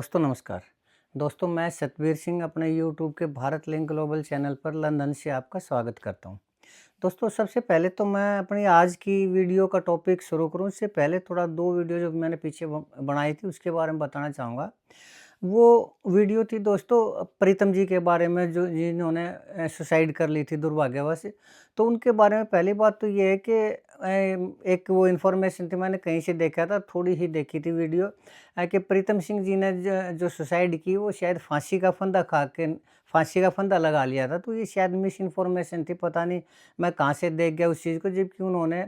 दोस्तों नमस्कार। दोस्तों मैं सतबीर सिंह अपने यूट्यूब के भारत लिंक ग्लोबल चैनल पर लंदन से आपका स्वागत करता हूं। दोस्तों सबसे पहले तो मैं अपनी आज की वीडियो का टॉपिक शुरू करूं उससे पहले थोड़ा 2 वीडियो जो मैंने पीछे बनाई थी उसके बारे में बताना चाहूँगा। वो वीडियो थी दोस्तों प्रीतम जी के बारे में जो जिन्होंने सुसाइड कर ली थी दुर्भाग्यवश। तो उनके बारे में पहली बात तो ये है कि एक वो इन्फॉर्मेशन थी मैंने कहीं से देखा था, थोड़ी ही देखी थी वीडियो कि प्रीतम सिंह जी ने जो सुसाइड की वो शायद फांसी का फंदा खा के फांसी का फंदा लगा लिया था। तो ये शायद मिस इन्फॉर्मेशन थी, पता नहीं मैं कहाँ से देख गया उस चीज़ को, जबकि उन्होंने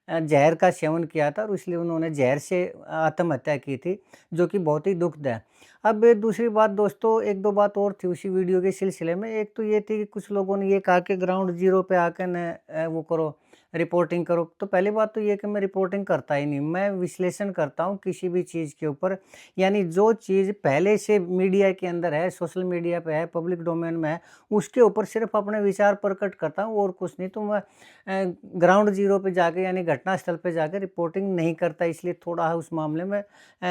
ज़हर का सेवन किया था और इसलिए उन्होंने ज़हर से आत्महत्या की थी, जो कि बहुत ही दुखद है। अब दूसरी बात दोस्तों, 1-2 बात और थी उसी वीडियो के सिलसिले में। एक तो ये थी कि कुछ लोगों ने ये कहा कि ग्राउंड ज़ीरो पे आके न वो करो, रिपोर्टिंग करो। तो पहली बात तो ये है कि मैं रिपोर्टिंग करता ही नहीं, मैं विश्लेषण करता हूँ किसी भी चीज़ के ऊपर। यानी जो चीज़ पहले से मीडिया के अंदर है, सोशल मीडिया पे है, पब्लिक डोमेन में है, उसके ऊपर सिर्फ़ अपने विचार प्रकट करता हूँ और कुछ नहीं। तो मैं ग्राउंड ज़ीरो पे जाके यानी घटनास्थल पे जाके रिपोर्टिंग नहीं करता, इसलिए थोड़ा उस मामले में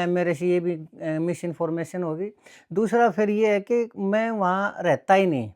मेरे से ये भी मिस इन्फॉर्मेशन होगी। दूसरा फिर ये है कि मैं वहाँ रहता ही नहीं।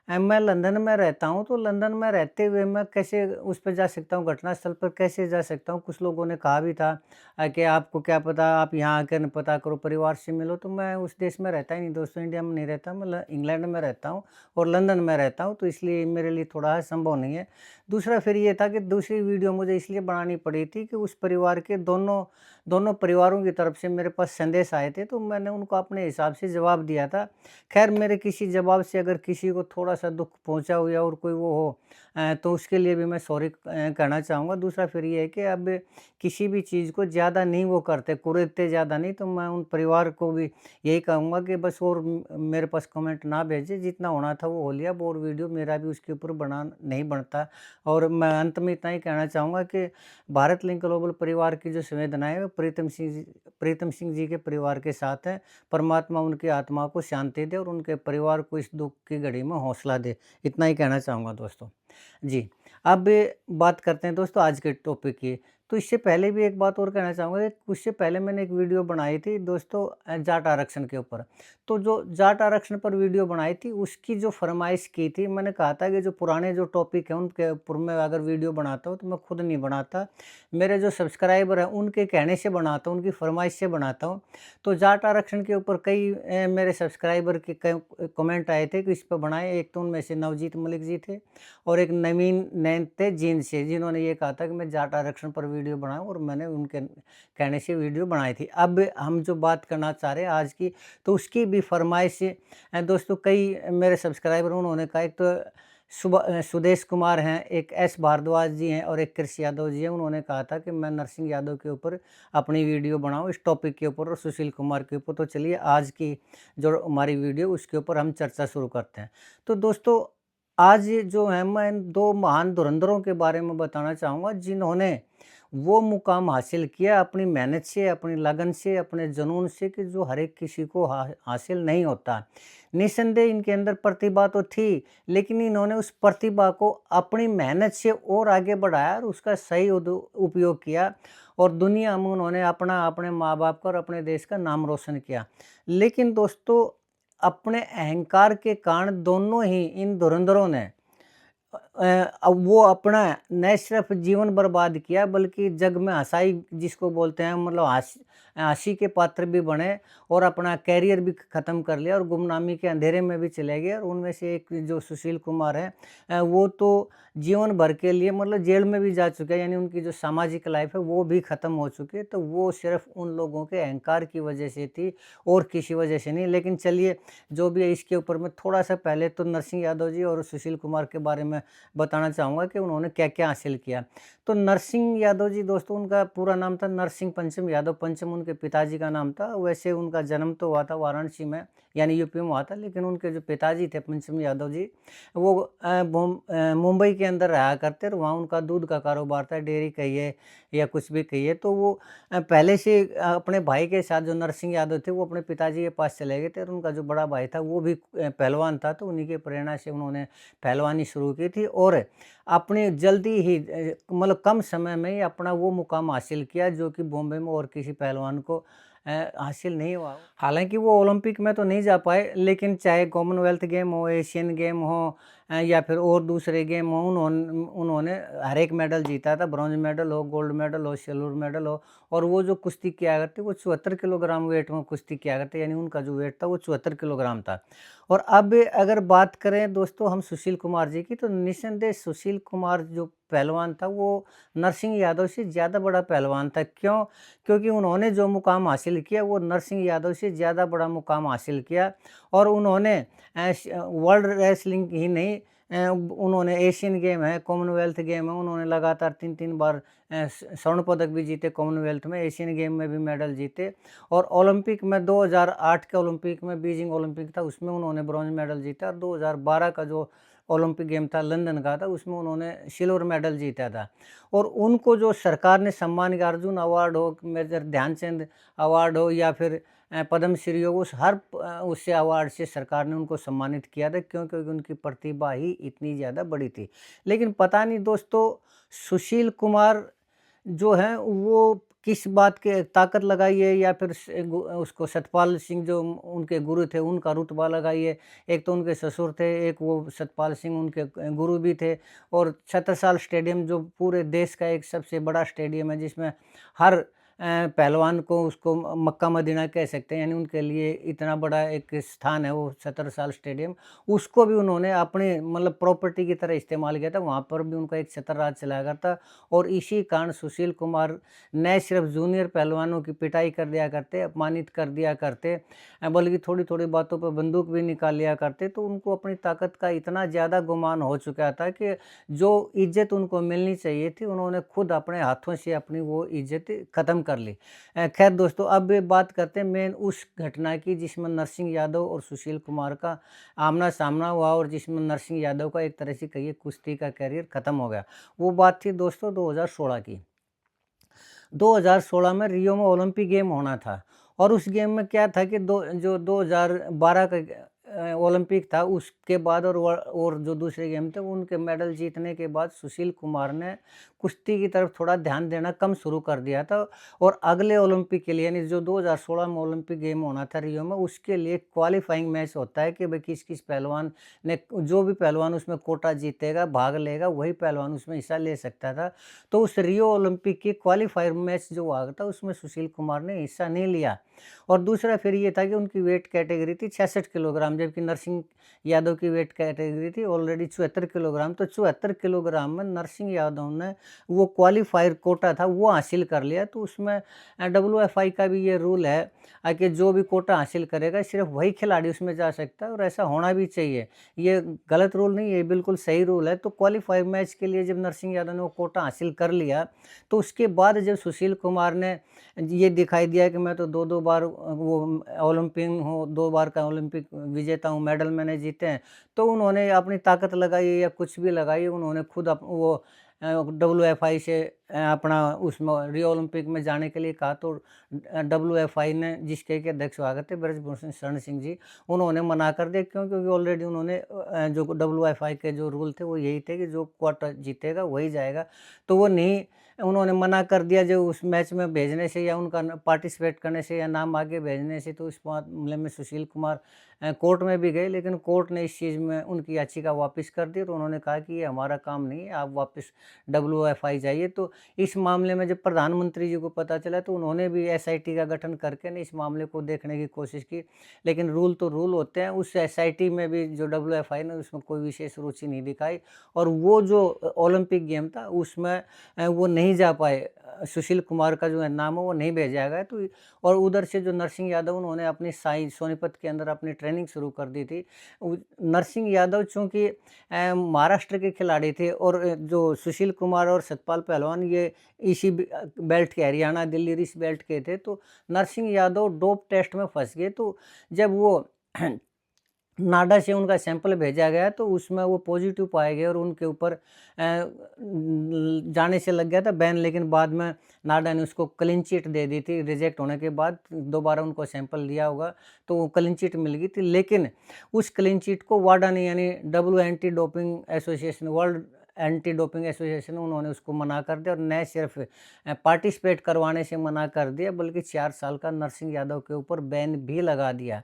मैं लंदन में रहता हूँ, तो लंदन में रहते हुए मैं कैसे उस पे जा सकता हूँ, घटनास्थल पर कैसे जा सकता हूँ? कुछ लोगों ने कहा भी था कि आपको क्या पता, आप यहाँ आकर न पता करो, परिवार से मिलो। तो मैं उस देश में रहता ही नहीं दोस्तों, इंडिया में नहीं रहता, मैं इंग्लैंड में रहता हूँ और लंदन में रहता हूँ, तो इसलिए मेरे लिए थोड़ा संभव नहीं है। दूसरा फिर ये था कि दूसरी वीडियो मुझे इसलिए बनानी पड़ी थी कि उस परिवार के दोनों दोनों परिवारों की तरफ से मेरे पास संदेश आए थे, तो मैंने उनको अपने हिसाब से जवाब दिया था। ख़ैर मेरे किसी जवाब से अगर किसी को थोड़ा-सा दुःख पहुँचा हो या और कोई वो हो तो उसके लिए भी मैं सॉरी कहना चाहूँगा। दूसरा फिर ये है कि अब किसी भी चीज़ को ज़्यादा नहीं वो करते, कुरेदते ज़्यादा नहीं, तो मैं उन परिवार को भी यही कहूँगा कि बस और मेरे पास कमेंट ना भेजें, जितना होना था वो हो लिया। अब और वीडियो मेरा भी उसके ऊपर बना नहीं बनता। और मैं अंत में इतना ही कहना चाहूँगा कि भारत लिंक ग्लोबल परिवार की जो संवेदनाएँ हैं वो प्रीतम सिंह जी के परिवार के साथ हैं। परमात्मा उनकी आत्मा को शांति दे और उनके परिवार को इस दुःख की घड़ी में हौसला दे। इतना ही कहना चाहूँगा दोस्तों। जी, अब बात करते हैं दोस्तों आज के टॉपिक की। तो इससे पहले भी एक बात और कहना चाहूँगा कि उससे पहले मैंने एक वीडियो बनाई थी दोस्तों जाट आरक्षण के ऊपर। तो जो जाट आरक्षण पर वीडियो बनाई थी उसकी जो फ़रमाइश की थी, मैंने कहा था कि जो पुराने जो टॉपिक हैं उनके ऊपर मैं अगर वीडियो बनाता हूँ तो मैं खुद नहीं बनाता। मेरे जो सब्सक्राइबर हैं उनके कहने से बनाता हूँ, उनकी फ़रमाइश से बनाता हूँ। तो जाट आरक्षण के ऊपर कई मेरे सब्सक्राइबर के कमेंट आए थे कि इस पे बनाएँ। एक तो उनमें से नवजीत मलिक जी थे और एक नवीन नैन थे जींद से, जिन्होंने ये कहा था कि मैं जाट आरक्षण पर वीडियो बनाऊँ और मैंने उनके कहने से वीडियो बनाई थी। अब हम जो बात करना चाह रहे हैं आज की, तो उसकी भी फ़रमाइश दोस्तों कई मेरे सब्सक्राइबर उन्होंने कहा। एक तो सुदेश कुमार हैं, एक एस भारद्वाज जी हैं और एक कृषि यादव जी हैं। उन्होंने कहा था कि मैं नरसिंह यादव के ऊपर अपनी वीडियो बनाऊँ इस टॉपिक के ऊपर और सुशील कुमार के ऊपर। तो चलिए आज की जो हमारी वीडियो उसके ऊपर हम चर्चा शुरू करते हैं। तो दोस्तों आज जो है मैं इन 2 महान धुरंधरों के बारे में बताना चाहूँगा जिन्होंने वो मुकाम हासिल किया अपनी मेहनत से, अपनी लगन से, अपने जुनून से कि जो हर एक किसी को हासिल नहीं होता। निस्संदेह इनके अंदर प्रतिभा तो थी, लेकिन इन्होंने उस प्रतिभा को अपनी मेहनत से और आगे बढ़ाया और उसका सही उपयोग किया और दुनिया में उन्होंने अपने माँ-बाप का और अपने देश का नाम रोशन किया। लेकिन दोस्तों अपने अहंकार के कारण दोनों ही इन धुरंधरों ने अब वो अपना न सिर्फ जीवन बर्बाद किया बल्कि जग में हँसाई जिसको बोलते हैं, मतलब हँसी के पात्र भी बने और अपना करियर भी ख़त्म कर लिया और गुमनामी के अंधेरे में भी चले गए। और उनमें से एक जो सुशील कुमार हैं वो तो जीवन भर के लिए मतलब जेल में भी जा चुके हैं, यानी उनकी जो सामाजिक लाइफ है वो भी ख़त्म हो चुकी है। तो वो सिर्फ उन लोगों के अहंकार की वजह से थी और किसी वजह से नहीं। लेकिन चलिए जो भी है इसके ऊपर मैं थोड़ा-सा पहले तो नरसिंह यादव जी और सुशील कुमार के बारे में बताना चाहूँगा कि उन्होंने क्या-क्या हासिल किया। तो नरसिंह यादव जी दोस्तों उनका पूरा नाम था नरसिंह पंचम यादव, पंचम उनके पिताजी का नाम था। वैसे उनका जन्म तो हुआ था वाराणसी में यानी यूपी में हुआ था, लेकिन उनके जो पिताजी थे पंचम यादव जी वो मुंबई के अंदर रहा करते और वहाँ उनका दूध का कारोबार था, डेयरी कहिए या कुछ भी कहिए। तो वो पहले से अपने भाई के साथ जो नरसिंह यादव थे वो अपने पिताजी के पास चले गए थे और उनका जो बड़ा भाई था वो भी पहलवान था, तो उन्हीं के प्रेरणा से उन्होंने पहलवानी शुरू की थी और अपनी जल्दी ही मतलब कम समय में ही अपना वो मुकाम हासिल किया जो कि बॉम्बे में और किसी पहलवान को हासिल नहीं हुआ। हालाँकि वो ओलंपिक में तो नहीं जा पाए, लेकिन चाहे कॉमनवेल्थ गेम हो, एशियन गेम हो या फिर और दूसरे गेम हो, उन्होंने हर एक मेडल जीता था। ब्रॉन्ज मेडल हो, गोल्ड मेडल हो, सिल्वर मेडल हो। और वो जो कुश्ती किया करते, वो 74 किलोग्राम वेट में कुश्ती किया करते, यानी उनका जो वेट था वो 74 किलोग्राम था। और अब अगर बात करें दोस्तों हम सुशील कुमार जी की, तो निस्संदेह सुशील कुमार जो पहलवान था वो नरसिंह यादव से ज़्यादा बड़ा पहलवान था। क्यों? क्योंकि उन्होंने जो मुकाम हासिल किया वो नरसिंह यादव से ज़्यादा बड़ा मुकाम हासिल किया। और उन्होंने वर्ल्ड रेसलिंग ही नहीं, उन्होंने एशियन गेम है, कॉमनवेल्थ गेम है, उन्होंने लगातार 3-3 बार स्वर्ण पदक भी जीते कॉमनवेल्थ में, एशियन गेम में भी मेडल जीते। और ओलंपिक में 2008 के ओलंपिक में, बीजिंग ओलंपिक था, उसमें उन्होंने ब्रॉन्ज मेडल जीता। और 2012 का जो ओलंपिक गेम था लंदन का था, उसमें उन्होंने सिल्वर मेडल जीता था। और उनको जो सरकार ने सम्मान किया, अर्जुन अवार्ड हो, मेजर ध्यानचंद अवार्ड हो या फिर पद्मश्री हो, उस हर उससे अवार्ड से सरकार ने उनको सम्मानित किया था। क्यों? क्योंकि उनकी प्रतिभा ही इतनी ज़्यादा बड़ी थी। लेकिन पता नहीं दोस्तों सुशील कुमार जो हैं वो किस बात के ताकत लगाई है, या फिर उसको सतपाल सिंह जो उनके गुरु थे उनका रुतबा लगाई है। एक तो उनके ससुर थे, एक वो सतपाल सिंह उनके गुरु भी थे। और छत्रसाल स्टेडियम जो पूरे देश का एक सबसे बड़ा स्टेडियम है, जिसमें हर पहलवान को उसको मक्का मदीना कह सकते हैं, यानी उनके लिए इतना बड़ा एक स्थान है वो छत्रसाल स्टेडियम। उसको भी उन्होंने अपने मतलब प्रॉपर्टी की तरह इस्तेमाल किया था, वहाँ पर भी उनका एक छत्र राज चलाया करता। और इसी कारण सुशील कुमार न सिर्फ जूनियर पहलवानों की पिटाई कर दिया करते, अपमानित कर दिया करते, बल्कि थोड़ी-थोड़ी बातों पर बंदूक भी निकाल लिया करते। तो उनको अपनी ताकत का इतना ज़्यादा गुमान हो चुका था कि जो इज़्ज़त उनको मिलनी चाहिए थी, उन्होंने खुद अपने हाथों से अपनी वो इज़्ज़त ख़त्म कर ली। ख़ैर दोस्तों, अब बात करते हैं मेन उस घटना की जिसमें नरसिंह यादव और सुशील कुमार का आमना-सामना हुआ, और जिसमें नरसिंह यादव का एक तरह से कहिए कुश्ती का करियर ख़त्म हो गया। वो बात थी दोस्तों 2016 की। 2016 में रियो में ओलंपिक गेम होना था। और उस गेम में क्या था कि 2012 का ओलंपिक था, उसके बाद और जो दूसरे गेम थे उनके मेडल जीतने के बाद सुशील कुमार ने कुश्ती की तरफ थोड़ा ध्यान देना कम शुरू कर दिया था। और अगले ओलंपिक के लिए, यानी जो 2016 में ओलंपिक गेम होना था रियो में, उसके लिए क्वालिफाइंग मैच होता है कि भाई किस-किस पहलवान ने, जो भी पहलवान उसमें कोटा जीतेगा, भाग लेगा, वही पहलवान उसमें हिस्सा ले सकता था। तो उस रियो ओलंपिक की क्वालीफायर मैच जो हुआ था उसमें सुशील कुमार ने हिस्सा नहीं लिया। और दूसरा फिर ये था कि उनकी वेट कैटेगरी थी 66 किलोग्राम, जबकि नरसिंह यादव की वेट कैटेगरी थी ऑलरेडी 74 किलोग्राम। तो 74 किलोग्राम में नरसिंह यादव ने वो क्वालीफायर कोटा था वो हासिल कर लिया। तो उसमें WFI का भी ये रूल है कि जो भी कोटा हासिल करेगा सिर्फ वही खिलाड़ी उसमें जा सकता है, और ऐसा होना भी चाहिए। ये गलत रूल नहीं है, ये बिल्कुल सही रूल है। तो क्वालीफायर मैच के लिए जब नरसिंह यादव ने वो कोटा हासिल कर लिया, तो उसके बाद जब सुशील कुमार ने ये दिखाई दिया कि मैं तो 2-2 बार वो ओलंपियन हूँ, 2 बार का ओलंपिक विजेता हूँ, मेडल मैंने जीते हैं, तो उन्होंने अपनी ताकत लगाई या कुछ भी लगाई, उन्होंने खुद वो WFI से अपना उसमें रियो ओलंपिक में जाने के लिए कहा। तो WFI ने, जिसके के अध्यक्ष हुआ करते ब्रजभूषण शरण सिंह जी, उन्होंने मना कर दिया। क्यों? क्योंकि ऑलरेडी उन्होंने जो WFI के जो रूल थे वो यही थे कि जो क्वार्टर जीतेगा वही जाएगा। तो वो नहीं, उन्होंने मना कर दिया जो उस मैच में भेजने से या उनका पार्टिसिपेट करने से या नाम आगे भेजने से। तो इस मामले में सुशील कुमार कोर्ट में भी गए, लेकिन कोर्ट ने इस चीज़ में उनकी याचिका वापस कर दी। तो उन्होंने कहा कि ये हमारा काम नहीं है, आप वापस WFI जाइए। तो इस मामले में जब प्रधानमंत्री जी को पता चला, तो उन्होंने भी SIT का गठन करके ना इस मामले को देखने की कोशिश की। लेकिन रूल तो रूल होते हैं, उस SIT में भी जो WFI ने उसमें कोई विशेष रुचि नहीं दिखाई। और वो जो ओलंपिक गेम था उसमें वो नहीं जा पाए। सुशील कुमार का जो है नाम है वो नहीं भेजा गया। तो और उधर से जो नरसिंह यादव, उन्होंने अपनी साई सोनीपत के अंदर अपनी ट्रेनिंग शुरू कर दी थी। नरसिंह यादव चूँकि महाराष्ट्र के खिलाड़ी थे, और जो सुशील कुमार और सतपाल पहलवान ये इसी बेल्ट के, हरियाणा दिल्ली रिस बेल्ट के थे। तो नरसिंह यादव डोप टेस्ट में फँस गए। तो जब वो नाडा से उनका सैंपल भेजा गया, तो उसमें वो पॉजिटिव पाए गए और उनके ऊपर जाने से लग गया था बैन। लेकिन बाद में नाडा ने उसको क्लीन चिट दे दी थी। रिजेक्ट होने के बाद दोबारा उनको सैंपल लिया होगा, तो वो क्लीन चिट मिल गई थी। लेकिन उस क्लीन चिट को वाडा ने, यानी WADA, world anti doping association, उन्होंने उसको मना कर दिया और न सिर्फ पार्टिसिपेट करवाने से मना कर दिया, बल्कि 4 साल का नरसिंह यादव के ऊपर बैन भी लगा दिया।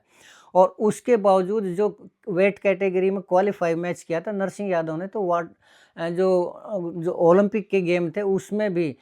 और उसके बावजूद जो वेट कैटेगरी में क्वालीफाई मैच किया था नरसिंह यादव ने, तो जो ओलंपिक के गेम थे उसमें भी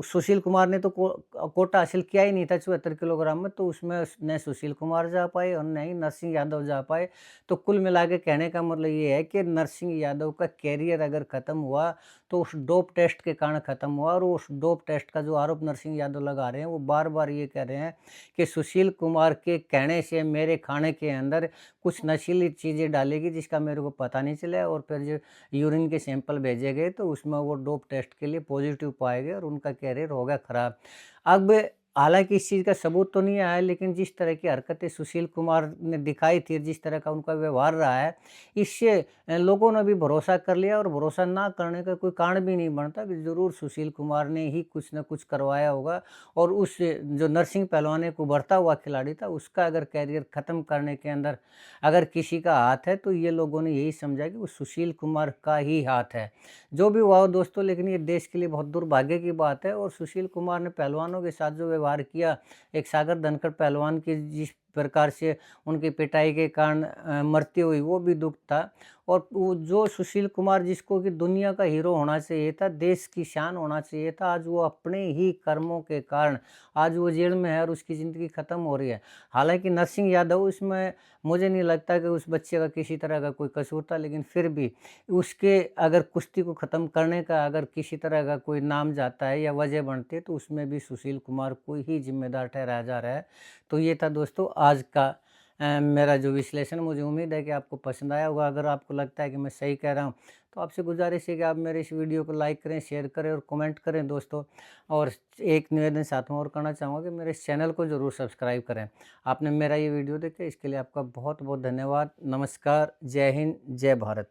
सुशील कुमार ने तो कोटा हासिल किया ही नहीं था 74 किलोग्राम में, तो उसमें न सुशील कुमार जा पाए और न ही नरसिंह यादव जा पाए। तो कुल मिला के कहने का मतलब ये है कि नरसिंह यादव का कैरियर अगर ख़त्म हुआ तो उस डोप टेस्ट के कारण ख़त्म हुआ। और उस डोप टेस्ट का जो आरोप नरसिंह यादव लगा रहे हैं, वो बार-बार ये कह रहे हैं कि सुशील कुमार के कहने से मेरे खाने के अंदर कुछ नशीली चीज़ें डालेगी जिसका मेरे को पता नहीं चला, और फिर जो यूरिन के सैंपल भेजे गए तो उसमें वो डोप टेस्ट के लिए पॉजिटिव पाए गए और उनका कैरियर हो गया ख़राब। अब हालाँकि इस चीज़ का सबूत तो नहीं आया, लेकिन जिस तरह की हरकतें सुशील कुमार ने दिखाई थी, जिस तरह का उनका व्यवहार रहा है, इससे लोगों ने भी भरोसा कर लिया। और भरोसा ना करने का कोई कारण भी नहीं बनता कि ज़रूर सुशील कुमार ने ही कुछ न कुछ करवाया होगा। और उस जो नरसिंह पहलवान एक उभरता हुआ खिलाड़ी था, उसका अगर कैरियर ख़त्म करने के अंदर अगर किसी का हाथ है, तो ये लोगों ने यही समझा कि वो सुशील कुमार का ही हाथ है। जो भी हुआ हो दोस्तों, लेकिन ये देश के लिए बहुत दुर्भाग्य की बात है। और सुशील कुमार ने पहलवानों के साथ जो व्यवहार किया, एक सागर धनखड़ पहलवान की जिस प्रकार से उनकी पिटाई के कारण मृत्यु हुई, वो भी दुःख था। और वो जो सुशील कुमार जिसको कि दुनिया का हीरो होना चाहिए था, देश की शान होना चाहिए था, आज वो अपने ही कर्मों के कारण आज वो जेल में है और उसकी ज़िंदगी ख़त्म हो रही है। हालाँकि नरसिंह यादव, इसमें मुझे नहीं लगता कि उस बच्चे का किसी तरह का कोई कसूर था, लेकिन फिर भी उसके अगर कुश्ती को ख़त्म करने का अगर किसी तरह का कोई नाम जाता है या वजह बनती है, तो उसमें भी सुशील कुमार को ही ज़िम्मेदार ठहराया जा रहा है। तो ये था दोस्तों आज का मेरा जो विश्लेषण। मुझे उम्मीद है कि आपको पसंद आया होगा। अगर आपको लगता है कि मैं सही कह रहा हूँ, तो आपसे गुजारिश है कि आप मेरे इस वीडियो को लाइक करें, शेयर करें और कमेंट करें दोस्तों। और एक निवेदन साथ में और करना चाहूँगा कि मेरे इस चैनल को ज़रूर सब्सक्राइब करें। आपने मेरा ये वीडियो देखा, इसके लिए आपका बहुत बहुत धन्यवाद। नमस्कार, जय हिंद, जय भारत।